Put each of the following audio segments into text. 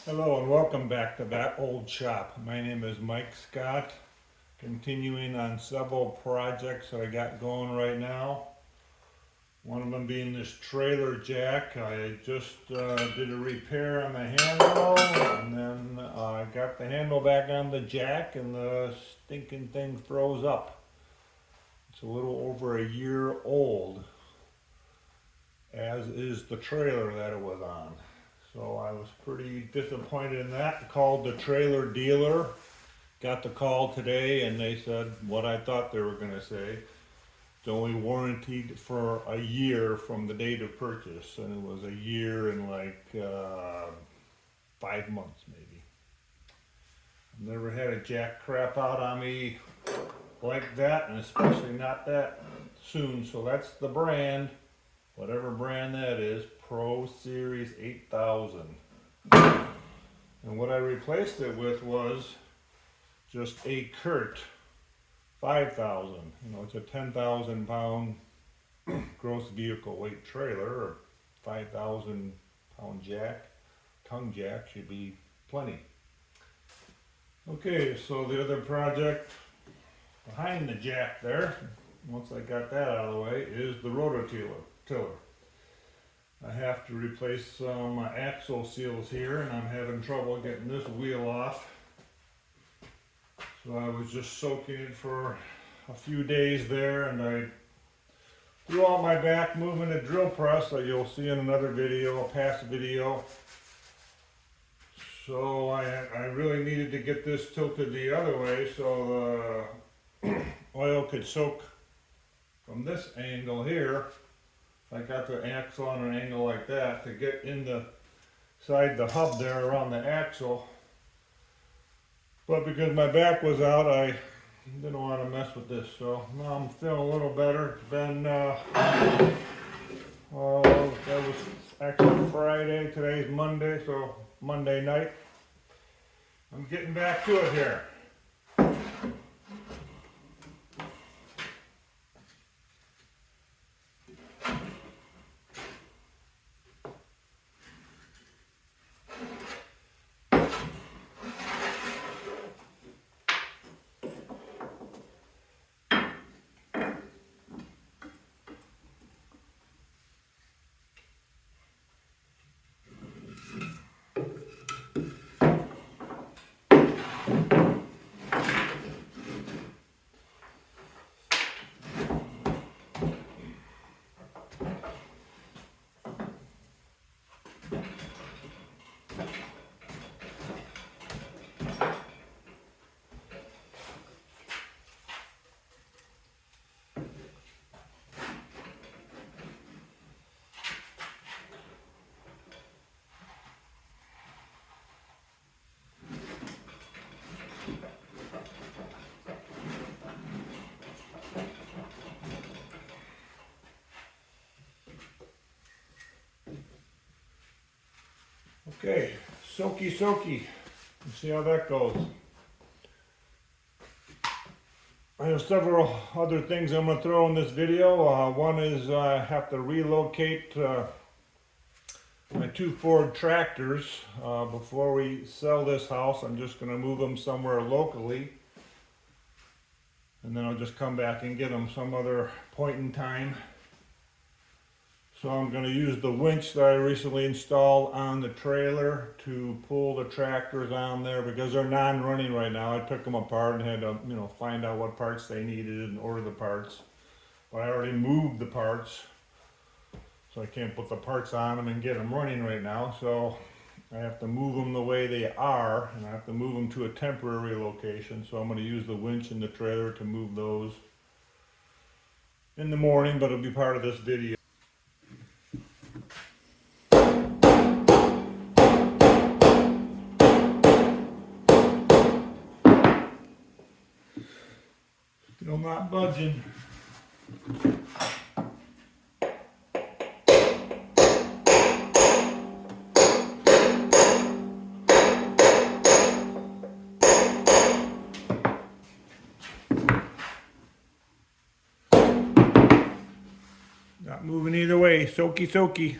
Hello and welcome back to That Old Shop. My name is Mike Scott, continuing on several projects that I got going right now. One of them being this trailer jack. I just did a repair on the handle, and then I got the handle back on the jack and the stinking thing froze up. It's a little over a year old, as is the trailer that it was on. So I was pretty disappointed in that. Called the trailer dealer, got the call today, and they said what I thought they were going to say. It's only warranted for a year from the date of purchase, and it was a year and like 5 months maybe. I've never had a jack crap out on me like that, and especially not that soon. So that's the brand, whatever brand that is, Pro Series 8000. And what I replaced it with was just a Kurt 5000. You know, it's a 10,000 pound gross vehicle weight trailer, or 5,000 pound jack. Tongue jack should be plenty. Okay, so the other project behind the jack there, once I got that out of the way, is the rototiller. I have to replace some axle seals here, and I'm having trouble getting this wheel off. So I was just soaking it for a few days there, and I threw out my back moving a drill press that you'll see in another video, a past video. So I really needed to get this tilted the other way so the oil could soak from this angle here. I got the axle on an angle like that to get in the side the hub there around the axle. But because my back was out, I didn't want to mess with this. So now I'm feeling a little better. It's been, that was actually Friday. Today's Monday, so Monday night. I'm getting back to it here. Okay, soaky. Let's see how that goes. I have several other things I'm going to throw in this video. One is I have to relocate my 2 Ford tractors. Before we sell this house, I'm just going to move them somewhere locally. And then I'll just come back and get them some other point in time. So I'm going to use the winch that I recently installed on the trailer to pull the tractors on there because they're non-running right now. I took them apart and had to, find out what parts they needed and order the parts. But I already moved the parts, so I can't put the parts on them and get them running right now. So I have to move them the way they are, and I have to move them to a temporary location. So I'm going to use the winch in the trailer to move those in the morning, but it'll be part of this video. Still not budging. Not moving either way, soaky.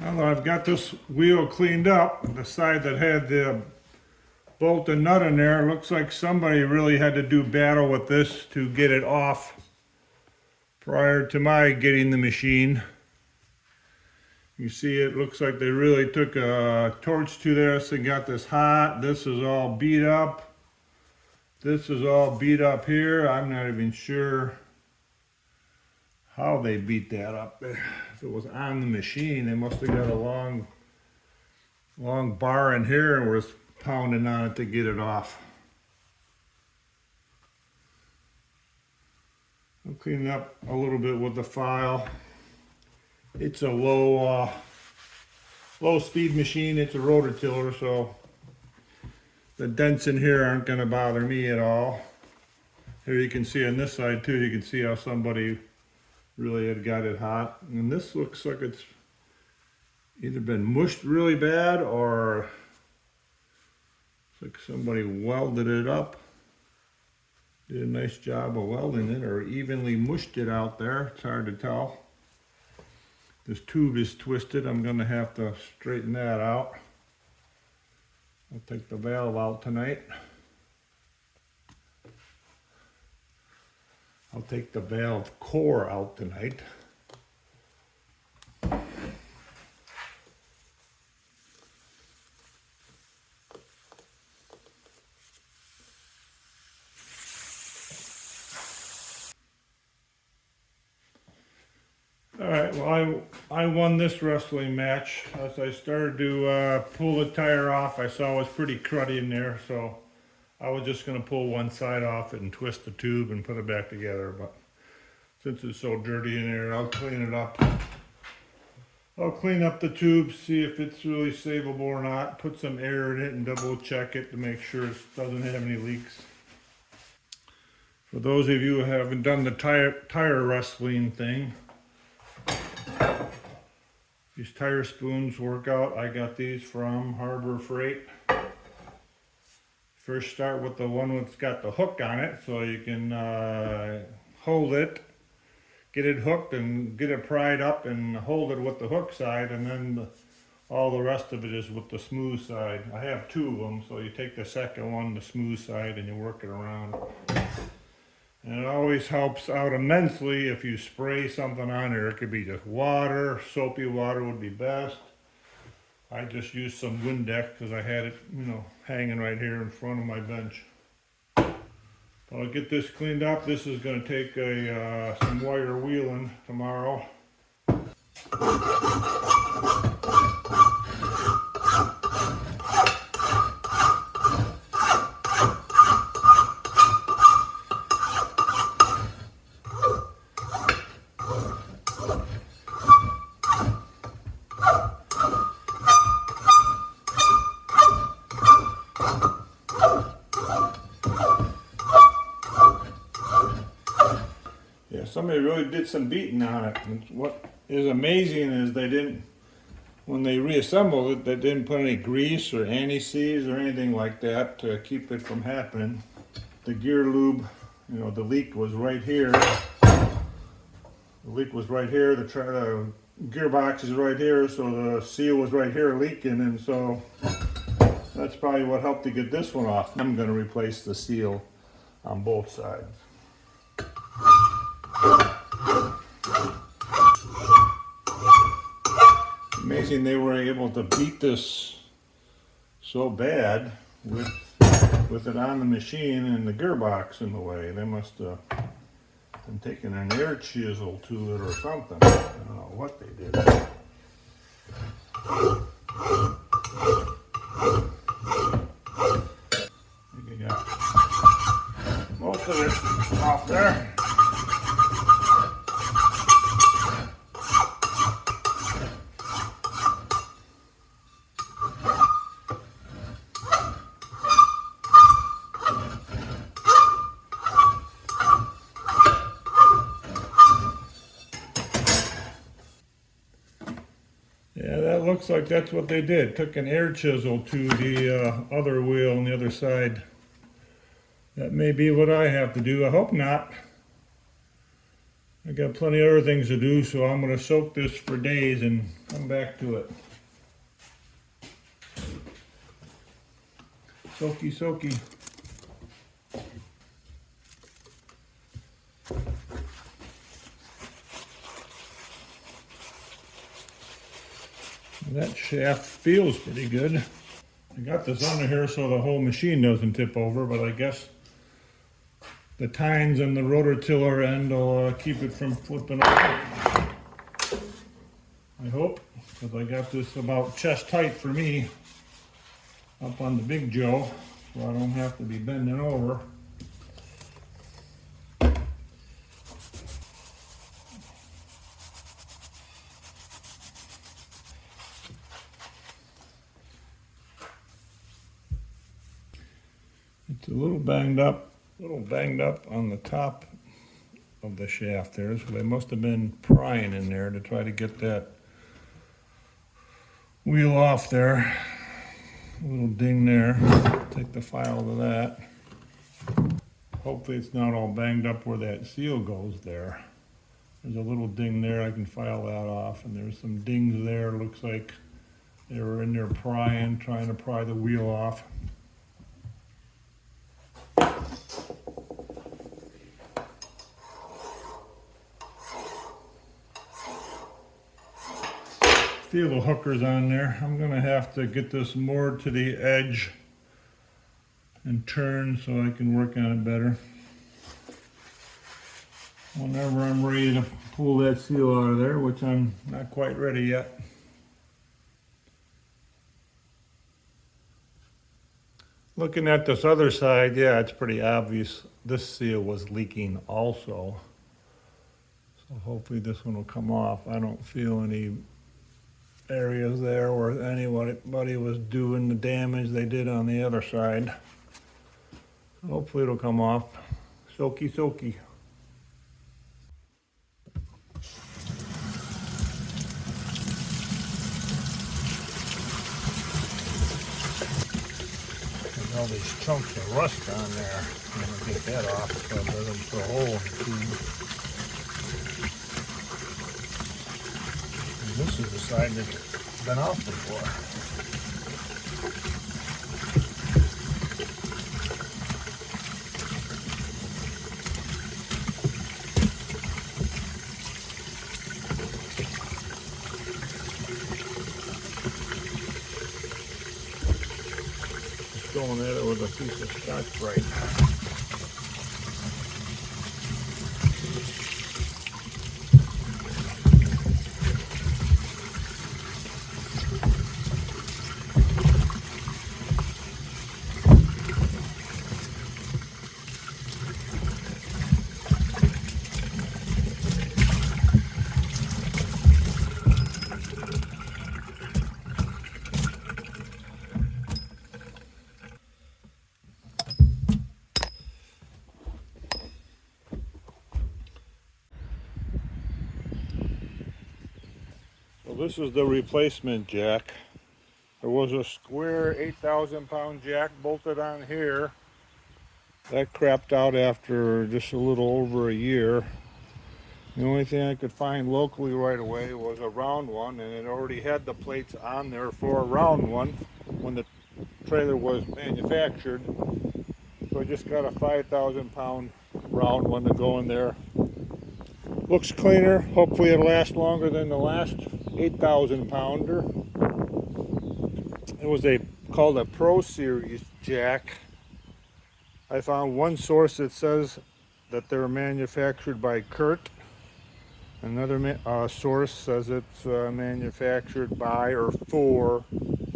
Well, I've got this wheel cleaned up, the side that had the bolt and nut in there. Looks like somebody really had to do battle with this to get it off prior to my getting the machine. You see, it looks like they really took a torch to this and got this hot. This is all beat up. This is all beat up here. I'm not even sure how they beat that up. If it was on the machine, they must have got a long bar in here and was pounding on it to get it off. I'll clean it up a little bit with the file. It's a low speed machine. It's a rototiller, so the dents in here aren't going to bother me at all. Here you can see on this side too, you can see how somebody really had got it hot. And this looks like it's either been mushed really bad or it's like somebody welded it up. Did a nice job of welding it or evenly mushed it out there. It's hard to tell. This tube is twisted. I'm going to have to straighten that out. I'll take the valve out tonight. I'll take the valve core out tonight. Alright, well I won this wrestling match. As I started to pull the tire off, I saw it was pretty cruddy in there, so I was just going to pull one side off it and twist the tube and put it back together. But since it's so dirty in there, I'll clean it up. I'll clean up the tube, see if it's really savable or not, put some air in it and double check it to make sure it doesn't have any leaks. For those of you who haven't done the tire wrestling thing, these tire spoons work out. I got these from Harbor Freight. First start with the one that's got the hook on it so you can hold it, get it hooked and get it pried up and hold it with the hook side, and then all the rest of it is with the smooth side. I have two of them, so you take the second one, the smooth side, and you work it around. And it always helps out immensely if you spray something on there. It could be just water, soapy water would be best. I just used some Windex because I had it, hanging right here in front of my bench. I'll get this cleaned up. This is going to take some wire wheeling tomorrow. Somebody really did some beating on it. And what is amazing is when they reassembled it, they didn't put any grease or anti-seize or anything like that to keep it from happening. The gear lube, the leak was right here. The leak was right here. The gearbox is right here, so the seal was right here leaking, and so that's probably what helped to get this one off. I'm going to replace the seal on both sides. Amazing they were able to beat this so bad with it on the machine and the gearbox in the way. They must have been taking an air chisel to it or something. I don't know what they did. I think I got most of it off there. Yeah, that looks like that's what they did. Took an air chisel to the other wheel on the other side. That may be what I have to do. I hope not. I got plenty of other things to do, so I'm going to soak this for days and come back to it. Soaky, soaky. That shaft feels pretty good. I got this under here so the whole machine doesn't tip over, but I guess the tines and the rototiller end will keep it from flipping over. I hope, because I got this about chest height for me up on the Big Joe, so I don't have to be bending over. It's a little banged up on the top of the shaft there, so they must have been prying in there to try to get that wheel off there. A little ding there. Take the file to that. Hopefully it's not all banged up where that seal goes there. There's a little ding there, I can file that off, and there's some dings there. Looks like they were in there trying to pry the wheel off. Feel the hookers on there. I'm gonna have to get this moored to the edge and turn so I can work on it better. Whenever I'm ready to pull that seal out of there, which I'm not quite ready yet. Looking at this other side, yeah, it's pretty obvious this seal was leaking also. So hopefully this one will come off. I don't feel any areas there where anybody was doing the damage they did on the other side. Hopefully it'll come off. Soaky, soaky. There's all these chunks of rust on there. I'm gonna get that off so it doesn't put a hole in the tube. This is the side that's been off before. Just going at it with a piece of Scotch-Brite. This is the replacement jack. There was a square 8,000 pound jack bolted on here. That crapped out after just a little over a year. The only thing I could find locally right away was a round one, and it already had the plates on there for a round one when the trailer was manufactured. So I just got a 5,000 pound round one to go in there. Looks cleaner. Hopefully it'll last longer than the last 8,000 pounder. It was called a Pro Series jack. I found one source that says that they're manufactured by Kurt. Another source says it's manufactured by or for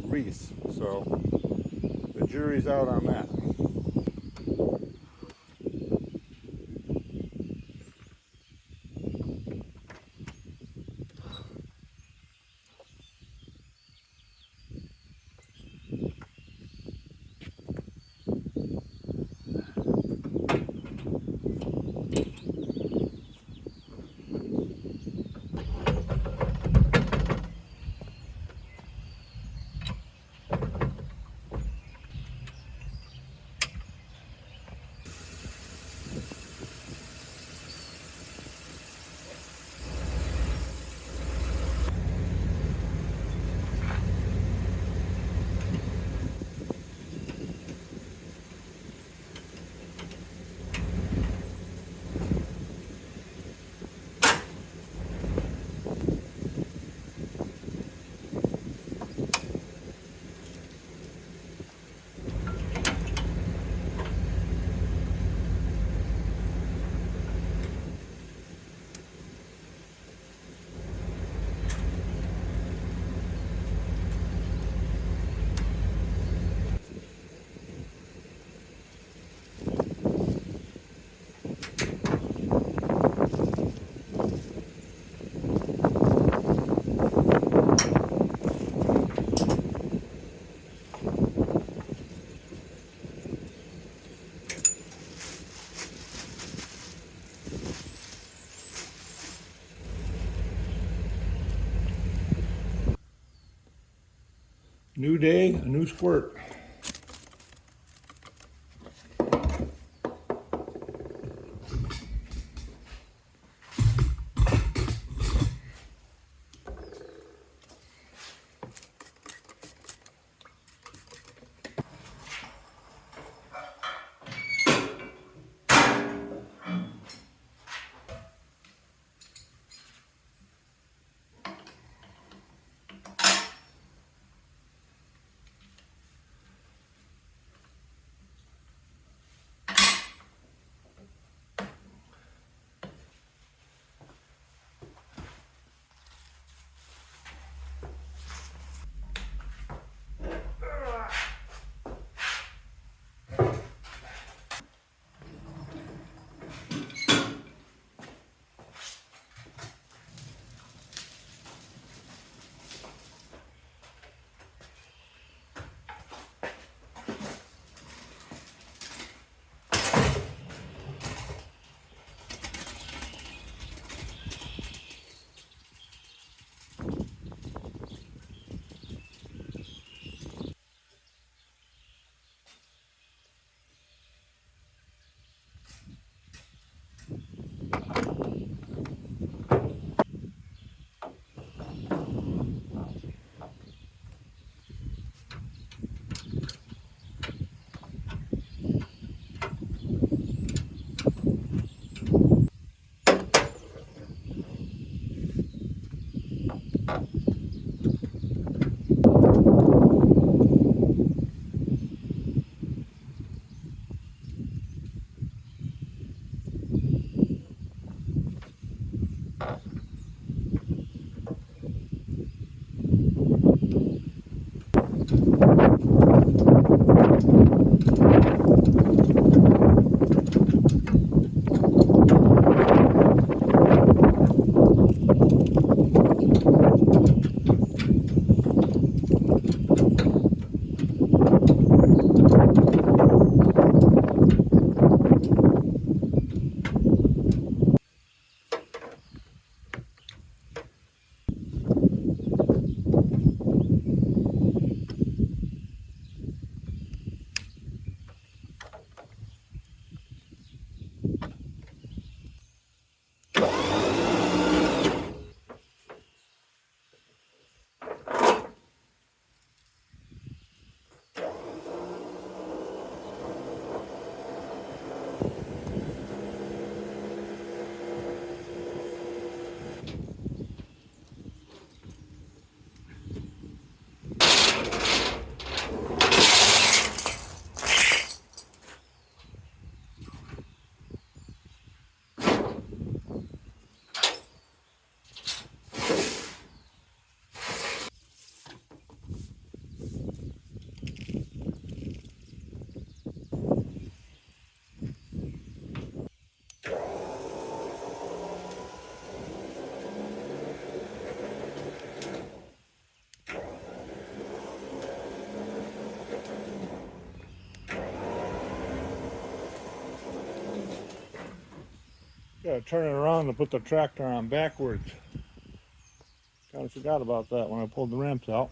Reese. So the jury's out on that. New day, a new squirt. Gotta turn it around to put the tractor on backwards. Kind of forgot about that when I pulled the ramps out.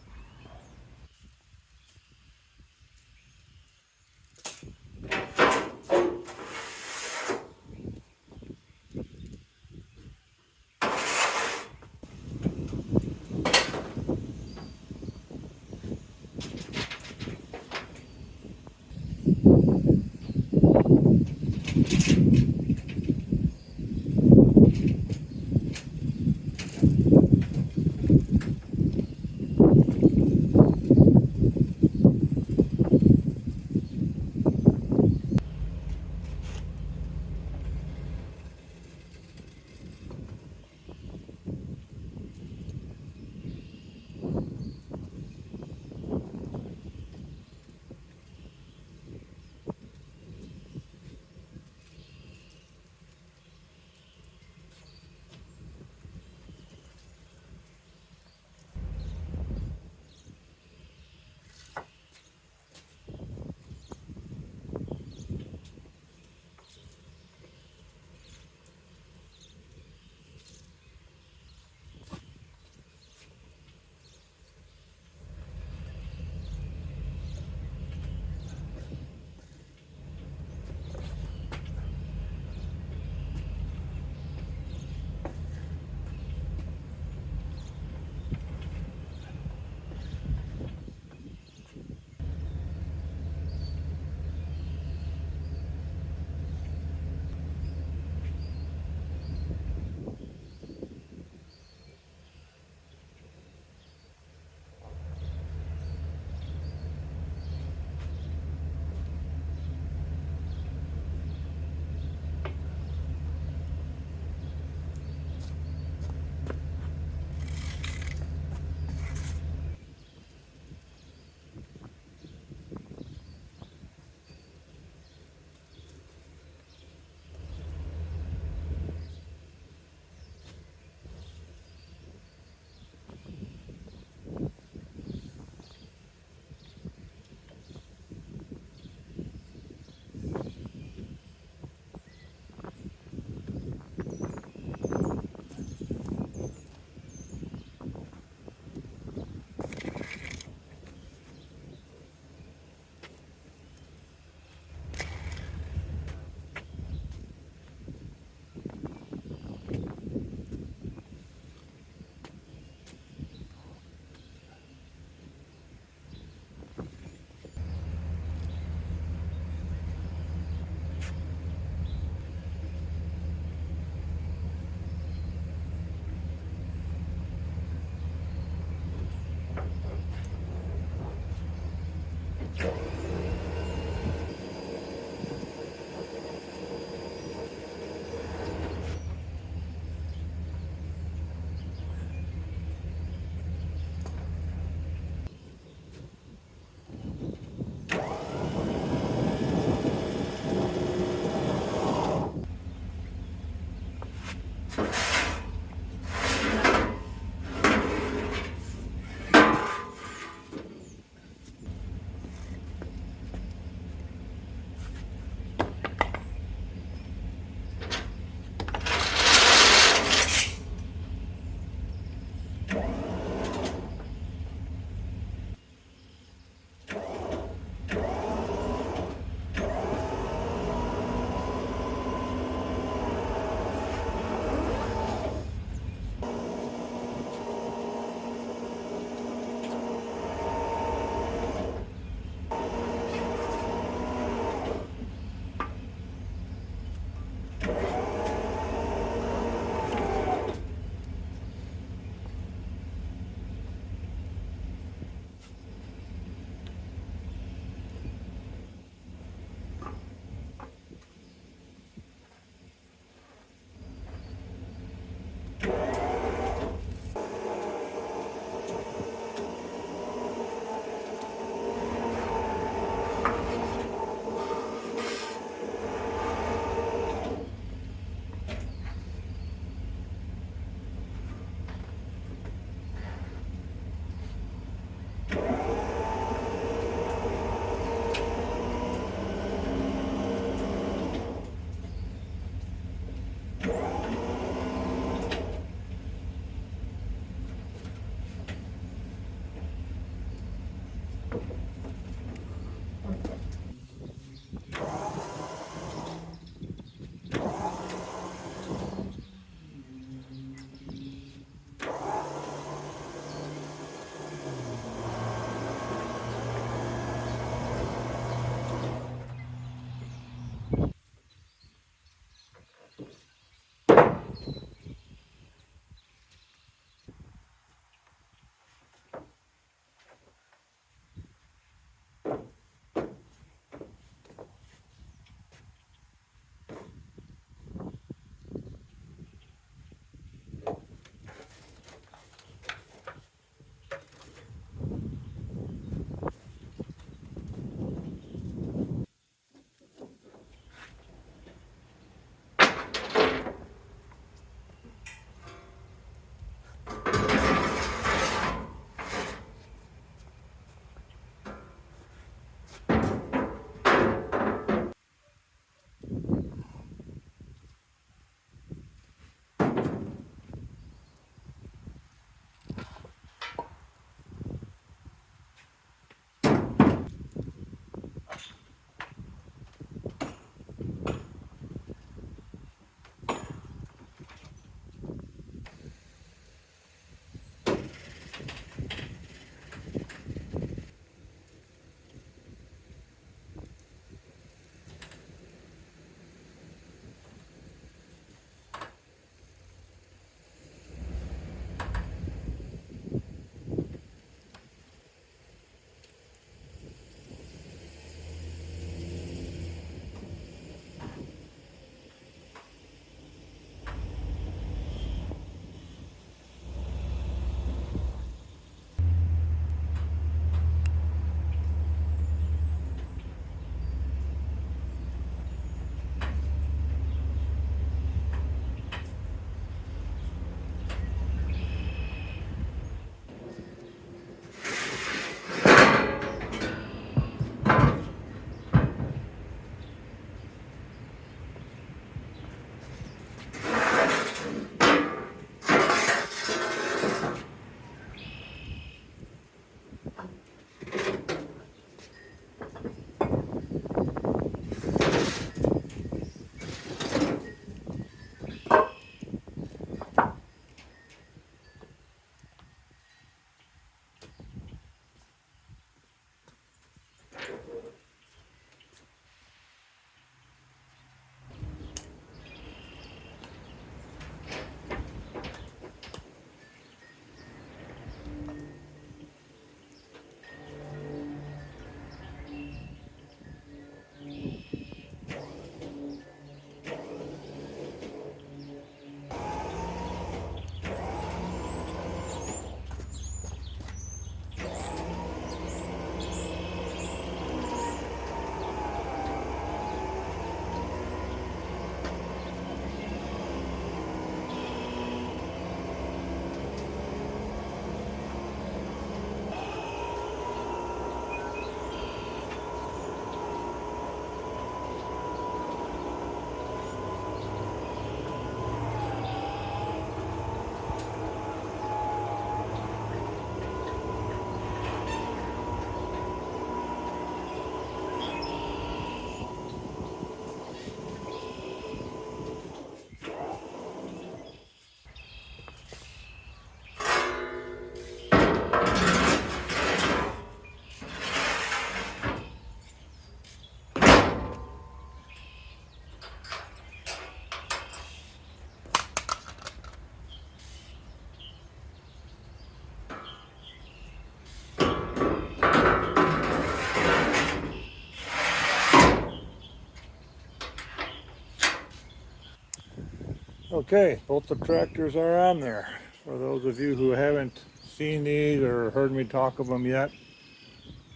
Okay, both the tractors are on there. For those of you who haven't seen these or heard me talk of them yet,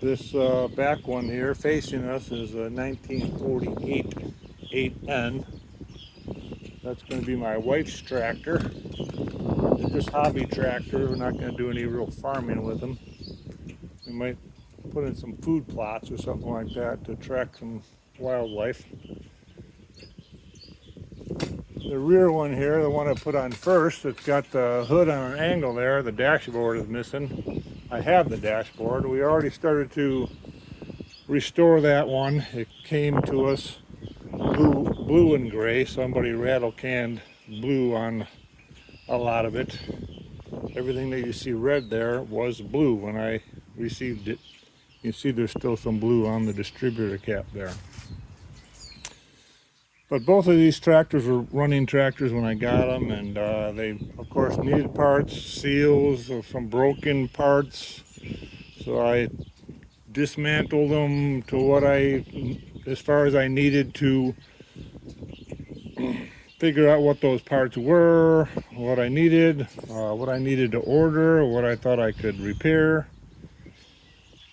this back one here facing us is a 1948 8N. That's going to be my wife's tractor. It's just hobby tractor. We're not going to do any real farming with them. We might put in some food plots or something like that to attract some wildlife. The rear one here, the one I put on first, it's got the hood on an angle there. The dashboard is missing. I have the dashboard. We already started to restore that one. It came to us blue and gray. Somebody rattle canned blue on a lot of it. Everything that you see red there was blue when I received it. You see there's still some blue on the distributor cap there. But both of these tractors were running tractors when I got them, and they of course needed parts, seals, or some broken parts. So I dismantled them to as far as I needed to figure out what those parts were, what I needed to order, what I thought I could repair,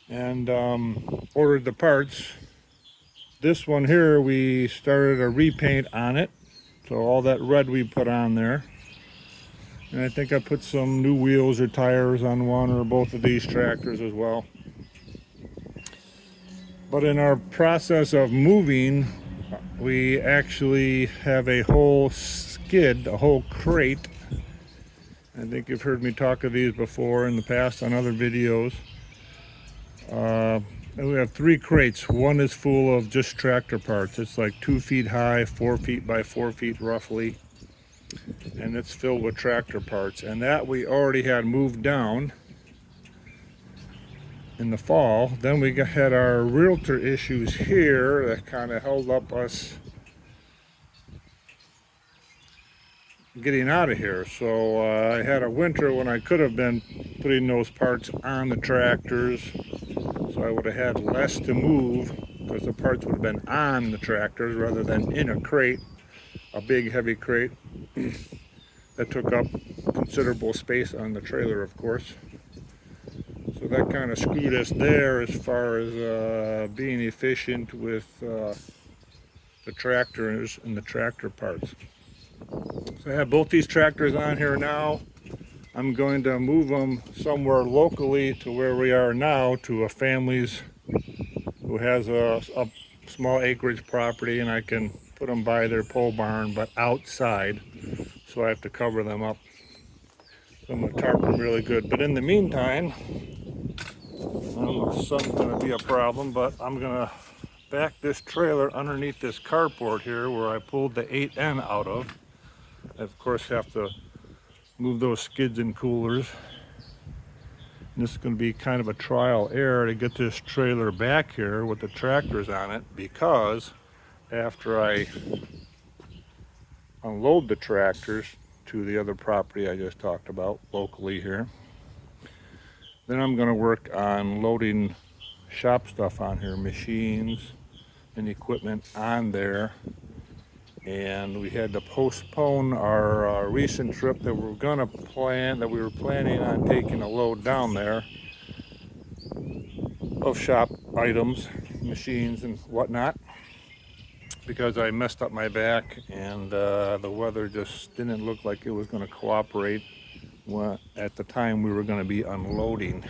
and ordered the parts. This one here, we started a repaint on it, so all that red we put on there. And I think I put some new wheels or tires on one or both of these tractors as well. But in our process of moving, we actually have a whole skid, a whole crate. I think you've heard me talk of these before in the past on other videos. And we have 3 crates. One is full of just tractor parts. It's like 2 feet high, 4 feet by 4 feet roughly. And it's filled with tractor parts. And that we already had moved down in the fall. Then we had our realtor issues here that kind of held up us getting out of here. So I had a winter when I could have been putting those parts on the tractors. So I would have had less to move because the parts would have been on the tractors rather than in a crate, a big heavy crate that took up considerable space on the trailer, of course. So that kind of screwed us there as far as being efficient with the tractors and the tractor parts. So I have both these tractors on here now. I'm going to move them somewhere locally to where we are now, to a family's who has a small acreage property, and I can put them by their pole barn, but outside. So I have to cover them up. So I'm going to tarp them really good. But in the meantime, I don't know if sun's going to be a problem, but I'm going to back this trailer underneath this carport here where I pulled the 8N out of. I, of course, have to move those skids and coolers. And this is going to be kind of a trial error to get this trailer back here with the tractors on it, because after I unload the tractors to the other property I just talked about locally here, then I'm going to work on loading shop stuff on here, machines and equipment on there. And we had to postpone our recent trip that we were planning on taking a load down there of shop items, machines and whatnot, because I messed up my back and the weather just didn't look like it was going to cooperate at the time we were going to be unloading.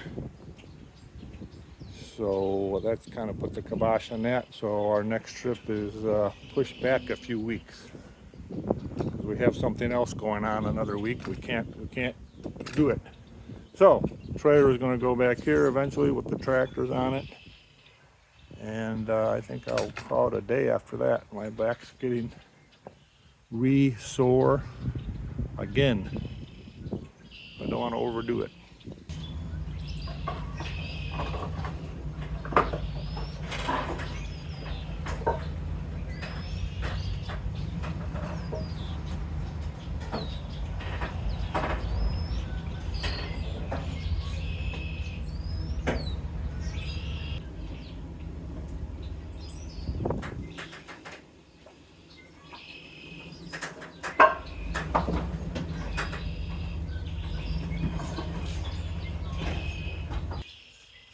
So that's kind of put the kibosh on that. So our next trip is pushed back a few weeks. We have something else going on another week. We can't do it. So trailer is going to go back here eventually with the tractors on it, and I think I'll call it a day after that. My back's getting sore again. I don't want to overdo it.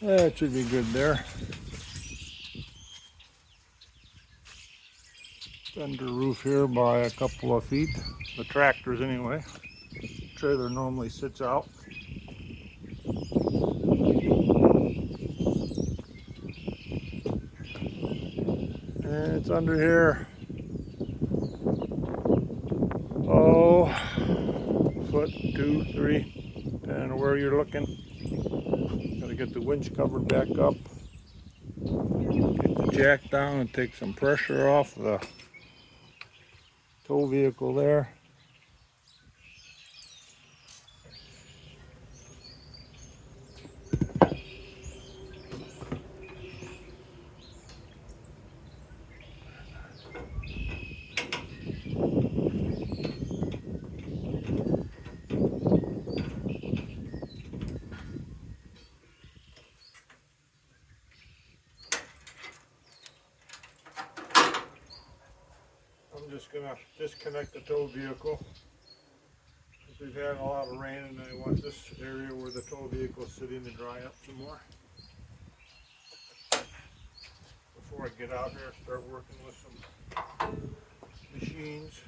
That should be good there. It's under roof here by a couple of feet. The tractors anyway. Trailer normally sits out. And it's under here. Oh, foot, 2, 3, depending on where you're looking. Gotta get the winch covered back up. Get the jack down and take some pressure off the tow vehicle there. I'm just gonna disconnect the tow vehicle. We've had a lot of rain and I want this area where the tow vehicle is sitting to dry up some more. Before I get out here and start working with some machines,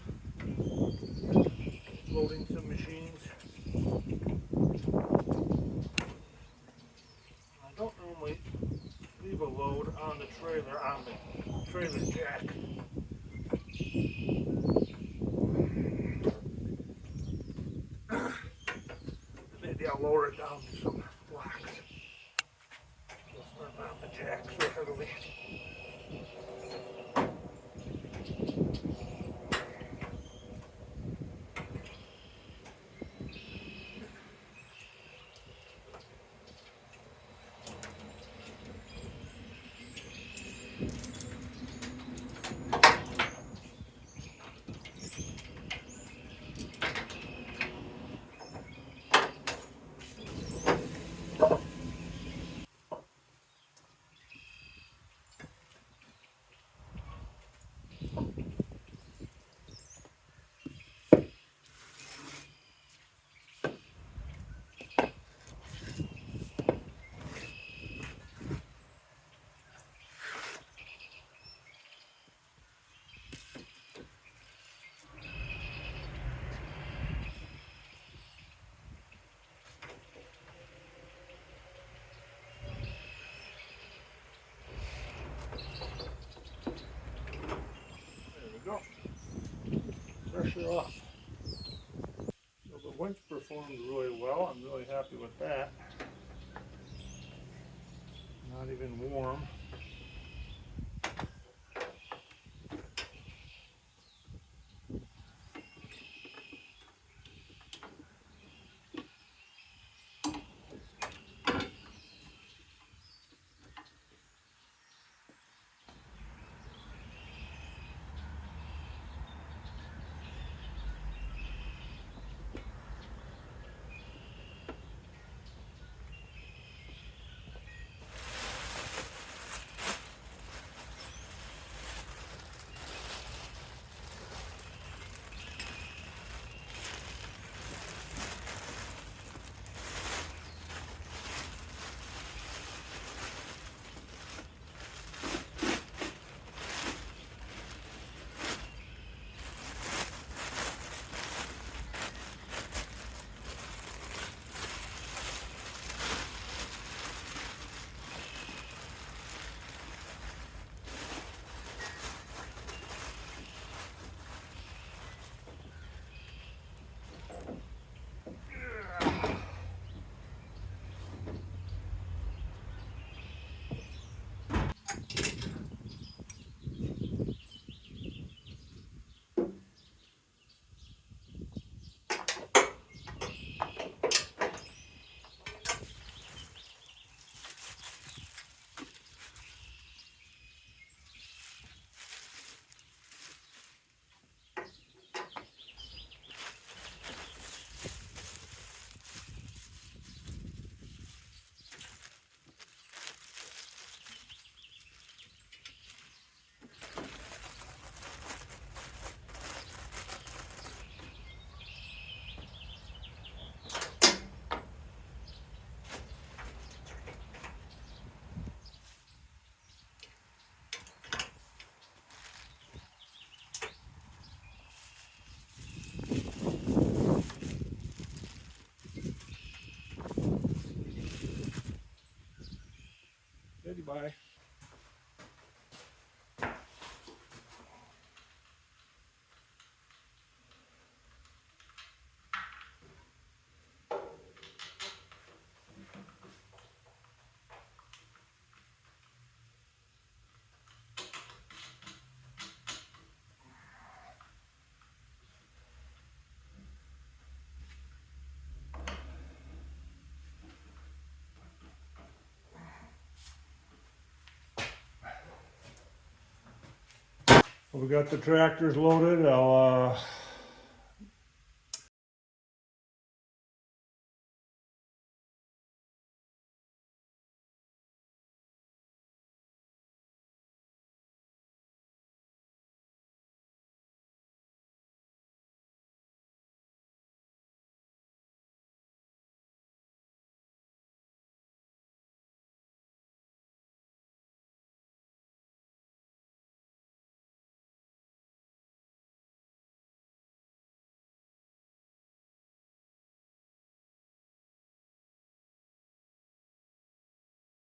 loading some machines. I don't normally leave a load on the trailer jack. Maybe I'll lower it down to some blocks. Let's not mount the jack so heavily. Go. Pressure off. So the winch performed really well. I'm really happy with that. Not even warm. Bye. We got the tractors loaded. I'll